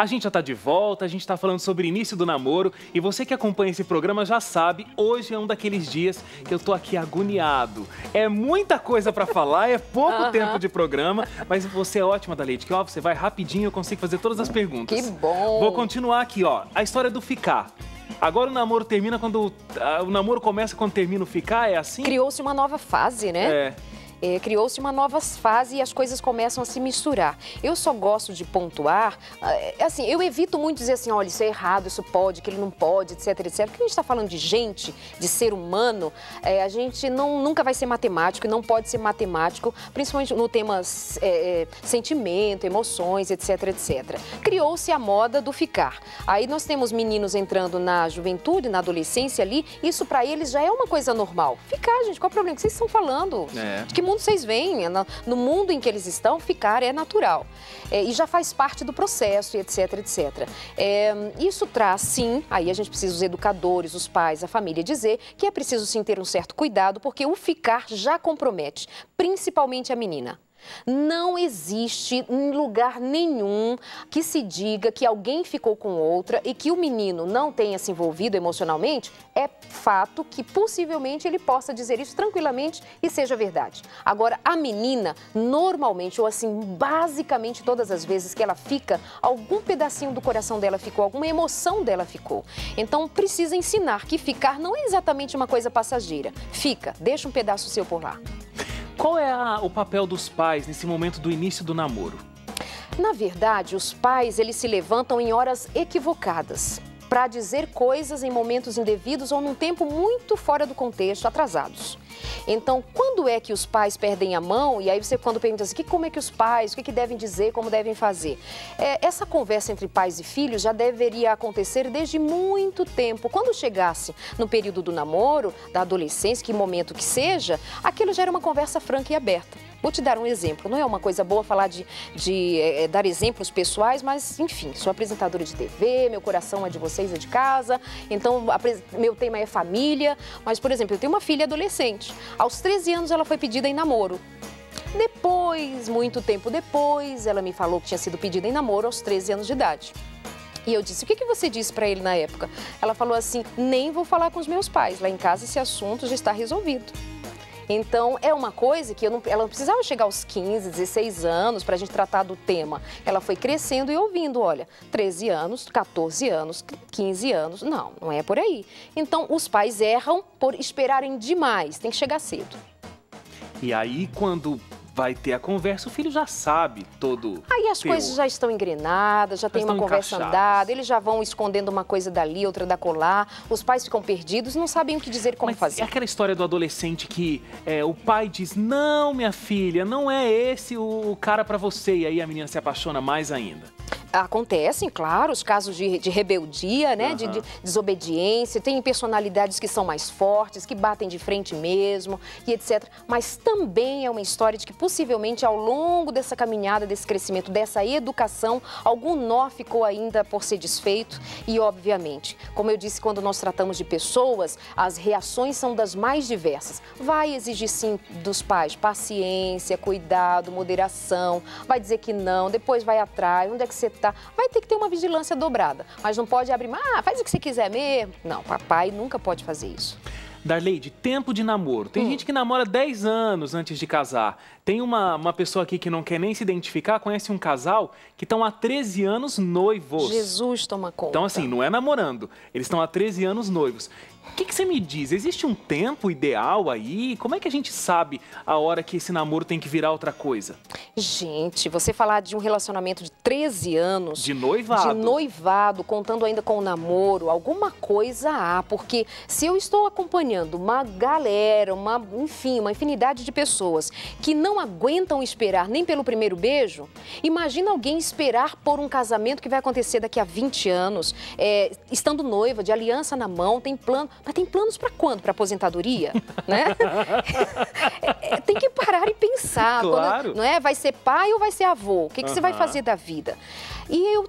A gente já tá de volta, a gente tá falando sobre o início do namoro e você que acompanha esse programa já sabe, hoje é um daqueles dias que eu tô aqui agoniado. É muita coisa pra falar, é pouco tempo de programa, mas você é ótima, Daleide, que ó, você vai rapidinho, eu consigo fazer todas as perguntas. Que bom! Vou continuar aqui, ó, a história do ficar. Agora o namoro termina quando... o namoro começa quando termina o ficar, é assim? Criou-se uma nova fase, né? Criou-se uma nova fase e as coisas começam a se misturar. Eu só gosto de pontuar, assim, eu evito muito dizer assim, olha, isso é errado, isso pode, aquilo não pode, etc, etc. Porque a gente está falando de gente, de ser humano, a gente nunca vai ser matemático e não pode ser matemático, principalmente no tema sentimento, emoções, etc, etc. Criou-se a moda do ficar. Aí nós temos meninos entrando na juventude, na adolescência ali, isso para eles já é uma coisa normal. Ficar, gente, qual é o problema? O que vocês estão falando? De que mundo vocês veem? No mundo em que eles estão, ficar é natural. E já faz parte do processo, etc, etc. Isso traz, sim, aí a gente precisa, os educadores, os pais, a família, dizer que é preciso, sim, ter um certo cuidado, porque o ficar já compromete, principalmente a menina. Não existe em lugar nenhum que se diga que alguém ficou com outra e que o menino não tenha se envolvido emocionalmente. É fato que possivelmente ele possa dizer isso tranquilamente e seja verdade. Agora, a menina, normalmente, ou assim, basicamente todas as vezes que ela fica, algum pedacinho do coração dela ficou, alguma emoção dela ficou. Então, precisa ensinar que ficar não é exatamente uma coisa passageira. Fica, deixa um pedaço seu por lá. Qual é o papel dos pais nesse momento do início do namoro? Na verdade, os pais, eles se levantam em horas equivocadas para dizer coisas em momentos indevidos ou num tempo muito fora do contexto, atrasados. Então, quando é que os pais perdem a mão? E aí você, quando pergunta assim, como é que os pais, o que devem dizer, como devem fazer? Essa conversa entre pais e filhos já deveria acontecer desde muito tempo. Quando chegasse no período do namoro, da adolescência, que momento que seja, aquilo já era uma conversa franca e aberta. Vou te dar um exemplo. Não é uma coisa boa falar de dar exemplos pessoais, mas, enfim, sou apresentadora de TV, meu coração é de vocês, é de casa, então meu tema é família. Mas, por exemplo, eu tenho uma filha adolescente. Aos 13 anos ela foi pedida em namoro. Depois, muito tempo depois, ela me falou que tinha sido pedida em namoro aos 13 anos de idade. E eu disse, o que você disse para ele na época? Ela falou assim, nem vou falar com os meus pais, lá em casa esse assunto já está resolvido. Então, é uma coisa que ela não precisava chegar aos 15, 16 anos para a gente tratar do tema. Ela foi crescendo e ouvindo, olha, 13 anos, 14 anos, 15 anos, não é por aí. Então, os pais erram por esperarem demais, tem que chegar cedo. E aí, quando vai ter a conversa, o filho já sabe todo. Aí as coisas já estão engrenadas, já tem uma conversa andada, eles já vão escondendo uma coisa dali, outra da colar, os pais ficam perdidos, não sabem o que dizer, como fazer. É aquela história do adolescente que o pai diz, não, minha filha, não é esse o cara pra você, e aí a menina se apaixona mais ainda. Acontecem, claro, os casos de rebeldia, né, de desobediência, tem personalidades que são mais fortes, que batem de frente mesmo e etc. Mas também é uma história de que possivelmente ao longo dessa caminhada, desse crescimento, dessa educação, algum nó ficou ainda por ser desfeito e, obviamente, como eu disse, quando nós tratamos de pessoas, as reações são das mais diversas. Vai exigir sim dos pais paciência, cuidado, moderação, vai dizer que não, depois vai atrás, onde é que você está? Vai ter que ter uma vigilância dobrada, mas não pode abrir, faz o que você quiser mesmo. Não, papai nunca pode fazer isso. Darleide, tempo de namoro. Tem gente que namora 10 anos antes de casar. Tem uma pessoa aqui que não quer nem se identificar, conhece um casal que estão há 13 anos noivos. Jesus toma conta. Então, assim, não é namorando, eles estão há 13 anos noivos. O que você me diz? Existe um tempo ideal aí? Como é que a gente sabe a hora que esse namoro tem que virar outra coisa? Gente, você falar de um relacionamento de 13 anos... De noivado. De noivado, contando ainda com o namoro, alguma coisa há. Porque se eu estou acompanhando uma galera, enfim, uma infinidade de pessoas que não aguentam esperar nem pelo primeiro beijo, imagina alguém esperar por um casamento que vai acontecer daqui a 20 anos, estando noiva, de aliança na mão, tem plano... Mas tem planos para quando? Para aposentadoria? Né? Tem que parar e pensar. Claro. Quando, não é? Vai ser pai ou vai ser avô? O que você vai fazer da vida? E eu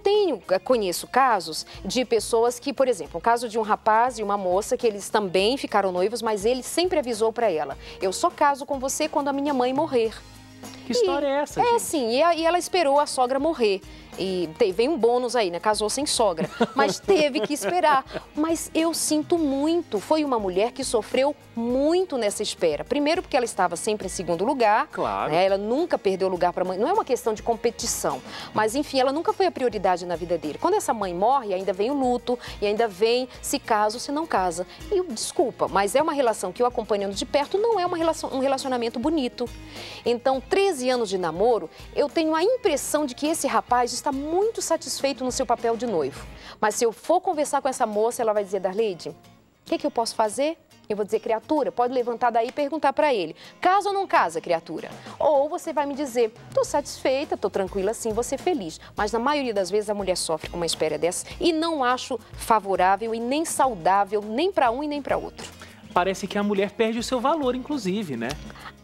conheço casos de pessoas que, por exemplo, um caso de um rapaz e uma moça que eles também ficaram noivos, mas ele sempre avisou para ela, eu só caso com você quando a minha mãe morrer. Que história é essa, gente? Sim, e ela esperou a sogra morrer. E vem um bônus aí, né? Casou sem sogra. Mas teve que esperar. Mas eu sinto muito. Foi uma mulher que sofreu muito nessa espera. Primeiro porque ela estava sempre em segundo lugar. Claro. Né? Ela nunca perdeu lugar para a mãe. Não é uma questão de competição. Mas, enfim, ela nunca foi a prioridade na vida dele. Quando essa mãe morre, ainda vem o luto. E ainda vem se casa ou se não casa. E, desculpa, mas é uma relação que eu acompanhando de perto não é um relacionamento bonito. Então, 13 anos de namoro, eu tenho a impressão de que esse rapaz está muito satisfeito no seu papel de noivo. Mas se eu for conversar com essa moça, ela vai dizer, Darleide, o que eu posso fazer? Eu vou dizer, criatura, pode levantar daí e perguntar para ele, casa ou não casa, criatura? Ou você vai me dizer, tô satisfeita, tô tranquila assim, vou ser feliz. Mas na maioria das vezes a mulher sofre com uma espera dessa e não acho favorável e nem saudável, nem para um e nem para outro. Parece que a mulher perde o seu valor, inclusive, né?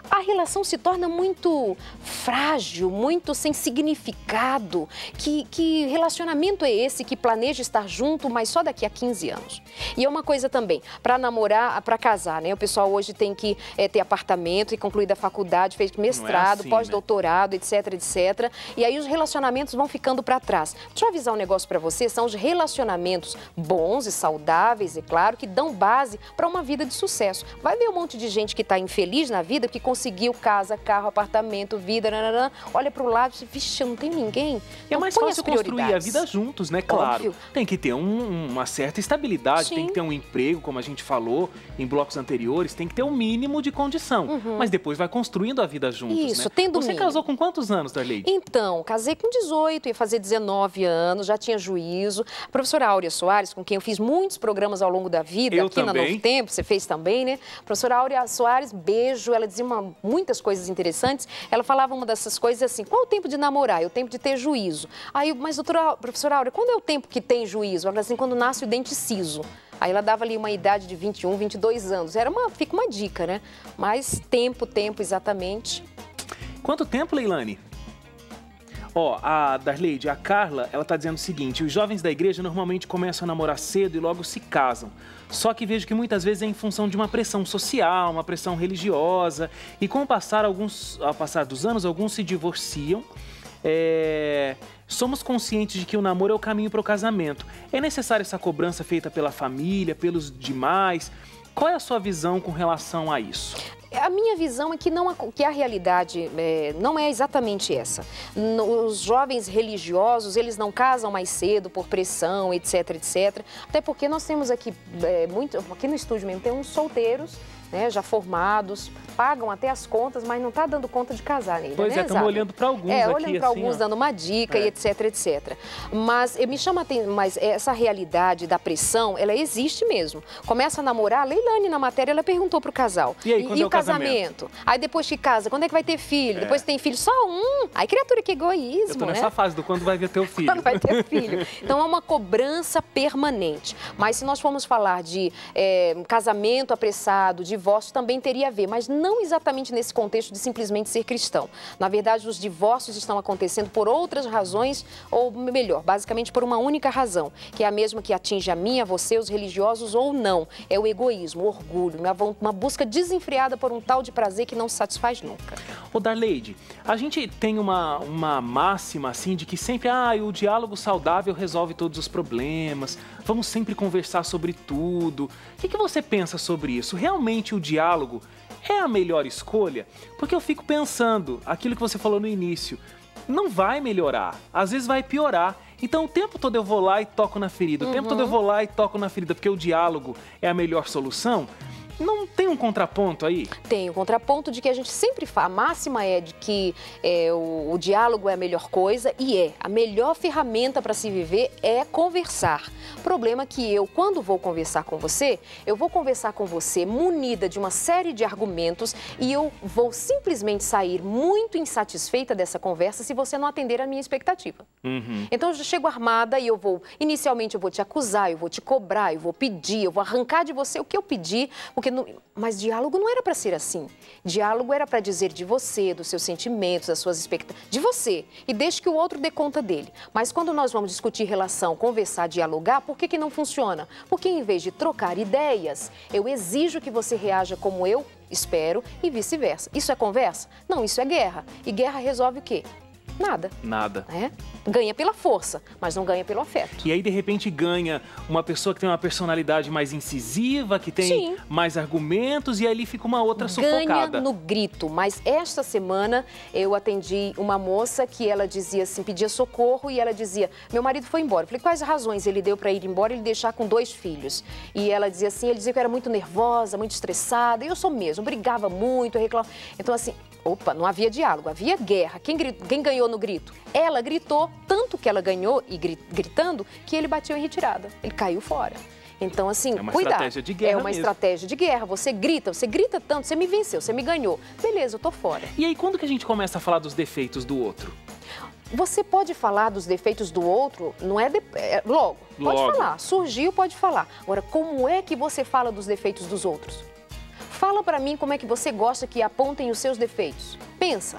A relação se torna muito frágil, muito sem significado. Que relacionamento é esse que planeja estar junto, mas só daqui a 15 anos? E é uma coisa também, para namorar, para casar, né? O pessoal hoje tem que ter apartamento e concluir a faculdade, fez mestrado, assim, pós-doutorado, etc, etc. E aí os relacionamentos vão ficando para trás. Deixa eu avisar um negócio para você, são os relacionamentos bons e saudáveis, é claro, que dão base para uma vida de sucesso. Vai ver um monte de gente que está infeliz na vida, que conseguiu casa, carro, apartamento, vida, nananã, olha para o lado e diz, vixe, não tem ninguém. É mais fácil construir a vida juntos, né? Claro. Óbvio. Tem que ter uma certa estabilidade, Sim. tem que ter um emprego, como a gente falou em blocos anteriores, tem que ter um mínimo de condição. Mas depois vai construindo a vida juntos, Isso, né? tendo Você mínimo. casou com quantos anos, Darleide? Então, casei com 18, ia fazer 19 anos, já tinha juízo. A professora Áurea Soares, com quem eu fiz muitos programas ao longo da vida, Eu aqui também. na Novo Tempo, você fez também, né? A professora Áurea Soares, beijo, ela dizia muitas coisas interessantes. Ela falava uma dessas coisas assim, qual é o tempo de namorar? É o tempo de ter juízo. Aí, mas professora Áurea, quando é o tempo que tem juízo? Ela falava assim, quando nasce o dente ciso. Aí ela dava ali uma idade de 21, 22 anos. Fica uma dica, né? Mas tempo exatamente. Quanto tempo, Leilane? Ó, a Darleide, a Carla, ela tá dizendo o seguinte, os jovens da igreja normalmente começam a namorar cedo e logo se casam. Só que vejo que muitas vezes é em função de uma pressão social, uma pressão religiosa. E com o passar dos anos, alguns se divorciam. Somos conscientes de que o namoro é o caminho para o casamento. É necessária essa cobrança feita pela família, pelos demais? Qual é a sua visão com relação a isso? A minha visão é que a realidade não é exatamente essa. Os jovens religiosos, eles não casam mais cedo por pressão, etc, etc. Até porque nós temos aqui, aqui no estúdio mesmo, tem uns solteiros, né, já formados, pagam até as contas, mas não está dando conta de casar ainda, Pois né, estamos olhando para alguns aqui, olhando para assim, alguns, dando uma dica e etc, etc. Mas me chama a atenção, mas essa realidade da pressão, ela existe mesmo. Começa a namorar, a Leilane na matéria, ela perguntou pro casal. E aí, quando é o casamento? Aí depois que casa, quando é que vai ter filho? Depois que tem filho, só um. Aí criatura, que egoísmo, Eu tô né? nessa fase do quando vai ver teu filho. Quando vai ter filho. Então é uma cobrança permanente. Mas se nós formos falar de casamento apressado, divórcio, também teria a ver, mas não exatamente nesse contexto de simplesmente ser cristão. Na verdade, os divórcios estão acontecendo por outras razões, ou melhor, basicamente por uma única razão, que é a mesma que atinge a mim, a você, os religiosos ou não. É o egoísmo, o orgulho, uma busca desenfreada por um tal de prazer que não se satisfaz nunca. Ô Darleide, a gente tem uma máxima assim de que sempre o diálogo saudável resolve todos os problemas, vamos sempre conversar sobre tudo. O que você pensa sobre isso? Realmente o diálogo é a melhor escolha? Porque eu fico pensando, aquilo que você falou no início, não vai melhorar, às vezes vai piorar. Então o tempo todo eu vou lá e toco na ferida, o tempo todo eu vou lá e toco na ferida, porque o diálogo é a melhor solução. Não tem um contraponto aí? Tem um contraponto de que a gente sempre fala, a máxima é de que o diálogo é a melhor coisa e a melhor ferramenta para se viver é conversar. Problema que quando vou conversar com você, eu vou conversar com você munida de uma série de argumentos e eu vou simplesmente sair muito insatisfeita dessa conversa se você não atender a minha expectativa. Então eu já chego armada e inicialmente eu vou te acusar, eu vou te cobrar, eu vou pedir, eu vou arrancar de você o que eu pedi, mas diálogo não era para ser assim. Diálogo era para dizer de você, dos seus sentimentos, das suas expectativas, de você. E deixe que o outro dê conta dele. Mas quando nós vamos discutir relação, conversar, dialogar, por que não funciona? Porque em vez de trocar ideias, eu exijo que você reaja como eu espero e vice-versa. Isso é conversa? Não, isso é guerra. E guerra resolve o quê? Nada. Nada. Ganha pela força, mas não ganha pelo afeto. E aí, de repente, ganha uma pessoa que tem uma personalidade mais incisiva, que tem mais argumentos, e ali fica uma outra sufocada. Ganha no grito, mas esta semana eu atendi uma moça que ela dizia assim, pedia socorro e ela dizia, meu marido foi embora. Eu falei, quais razões ele deu para ir embora e ele deixar com 2 filhos? E ela dizia assim, ele dizia que eu era muito nervosa, muito estressada, e eu sou mesmo, brigava muito, eu reclamava. Então assim, opa, não havia diálogo, havia guerra. Quem ganhou no grito? Ela gritou, tanto que ela ganhou, e gritando, que ele bateu em retirada. Ele caiu fora. Então, assim, é uma cuidado. Estratégia de guerra é uma mesmo. estratégia de guerra. Você grita tanto, você me venceu, você me ganhou. Beleza, eu tô fora. E aí, quando que a gente começa a falar dos defeitos do outro? Você pode falar dos defeitos do outro, não é, logo. Pode falar, surgiu, pode falar. Agora, como é que você fala dos defeitos dos outros? Fala pra mim como é que você gosta que apontem os seus defeitos. Pensa.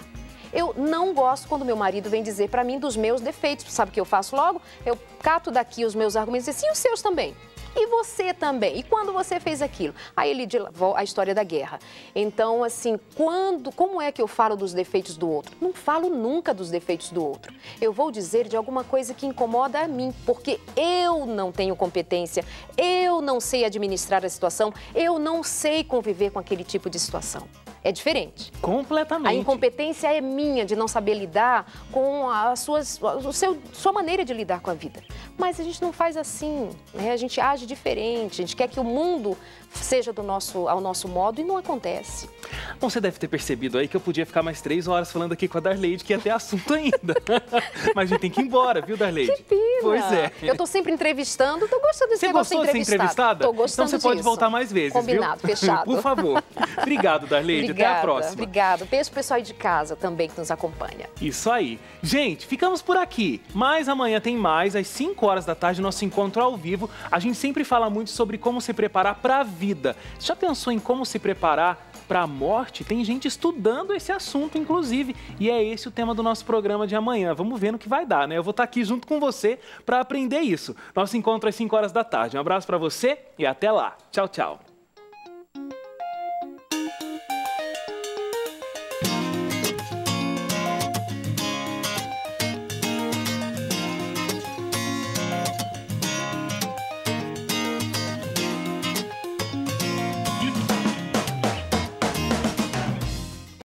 Eu não gosto quando meu marido vem dizer pra mim dos meus defeitos. Sabe o que eu faço logo? Eu cato daqui os meus argumentos e digo assim, e os seus também? E você também? E quando você fez aquilo? Aí ele diz a história da guerra. Então, assim, como é que eu falo dos defeitos do outro? Não falo nunca dos defeitos do outro. Eu vou dizer de alguma coisa que incomoda a mim, porque eu não tenho competência, eu não sei administrar a situação, eu não sei conviver com aquele tipo de situação. É diferente. Completamente. A incompetência é minha de não saber lidar com sua maneira de lidar com a vida. Mas a gente não faz assim, né? A gente age diferente, a gente quer que o mundo seja ao nosso modo e não acontece. Bom, você deve ter percebido aí que eu podia ficar mais 3 horas falando aqui com a Darleide, que ia ter assunto ainda. Mas a gente tem que ir embora, viu, Darleide? Que pena! Pois é. Eu tô sempre entrevistando, tô gostando desse negócio de ser entrevistada? Tô gostando Então você pode voltar mais vezes, Combinado, viu? Fechado. Por favor. Obrigado, Darleide. Obrigada, até a próxima. Obrigada. Beijo pro pessoal aí de casa também que nos acompanha. Isso aí. Gente, ficamos por aqui. Mas amanhã tem mais, às 5 horas da tarde, nosso encontro ao vivo. A gente sempre fala muito sobre como se preparar para a vida. Já pensou em como se preparar para a morte? Tem gente estudando esse assunto, inclusive. E é esse o tema do nosso programa de amanhã. Vamos ver no que vai dar, né? Eu vou estar aqui junto com você para aprender isso. Nosso encontro às 5 horas da tarde. Um abraço para você e até lá. Tchau, tchau.